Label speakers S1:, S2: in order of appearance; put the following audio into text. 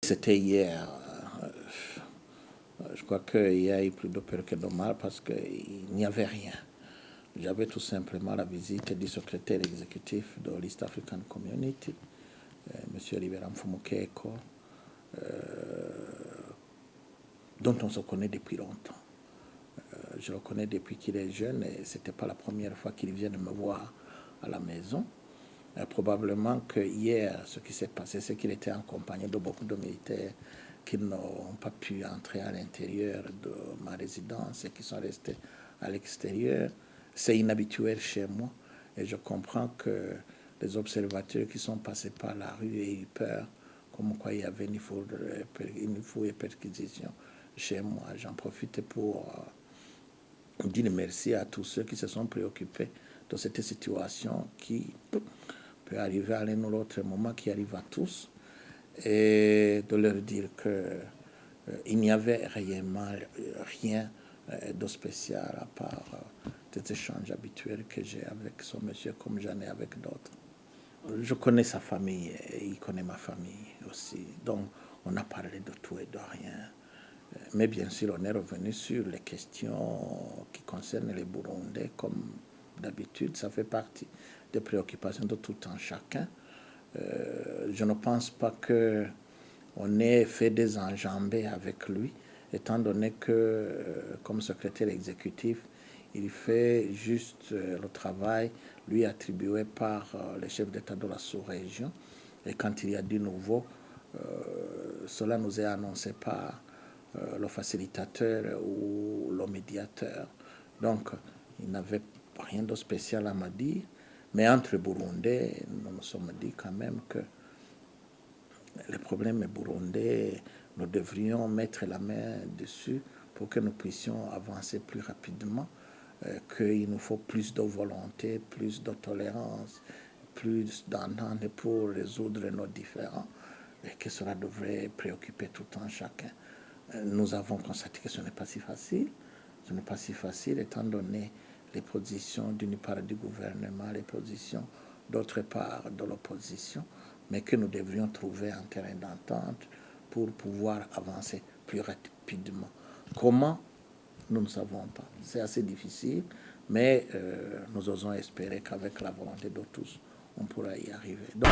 S1: C'était hier. Je crois qu'il y a eu plus de peur que de mal parce qu'il n'y avait rien. J'avais tout simplement la visite du secrétaire exécutif de l'East African Community, M. Libera Mfumukeko, dont on se connaît depuis longtemps. Je le connais depuis qu'il est jeune et ce n'était pas la première fois qu'il vient me voir à la maison. Probablement que hier, ce qui s'est passé, c'est qu'il était accompagné de beaucoup de militaires qui n'ont pas pu entrer à l'intérieur de ma résidence et qui sont restés à l'extérieur. C'est inhabituel chez moi et je comprends que les observateurs qui sont passés par la rue aient eu peur, comme quoi il y avait une fouille et perquisition chez moi. J'en profite pour dire merci à tous ceux qui se sont préoccupés de cette situation qui peut arriver à l'un ou l'autre moment, qui arrive à tous, et de leur dire qu'il n'y avait réellement rien de spécial à part des échanges habituels que j'ai avec ce monsieur comme j'en ai avec d'autres. Je connais sa famille et il connaît ma famille aussi, donc on a parlé de tout et de rien. Mais bien sûr, on est revenu sur les questions qui concernent les Burundais, comme d'habitude, ça fait partie des préoccupations de tout un chacun. Je ne pense pas qu'on ait fait des enjambées avec lui, étant donné que, comme secrétaire exécutif, il fait juste le travail lui attribué par les chefs d'État de la sous-région. Et quand il y a du nouveau, cela nous est annoncé par le facilitateur ou le médiateur. Donc, il n'avait rien de spécial à me dire. Mais entre Burundais, nous nous sommes dit quand même que les problèmes burundais, nous devrions mettre la main dessus pour que nous puissions avancer plus rapidement, qu'il nous faut plus de volonté, plus de tolérance, plus d'entente pour résoudre nos différends, et que cela devrait préoccuper tout un chacun. Nous avons constaté que ce n'est pas si facile. Ce n'est pas si facile étant donné les positions d'une part du gouvernement, les positions d'autre part de l'opposition, mais que nous devrions trouver un terrain d'entente pour pouvoir avancer plus rapidement. Comment? Nous ne savons pas. C'est assez difficile, mais nous osons espérer qu'avec la volonté de tous, on pourra y arriver. Donc,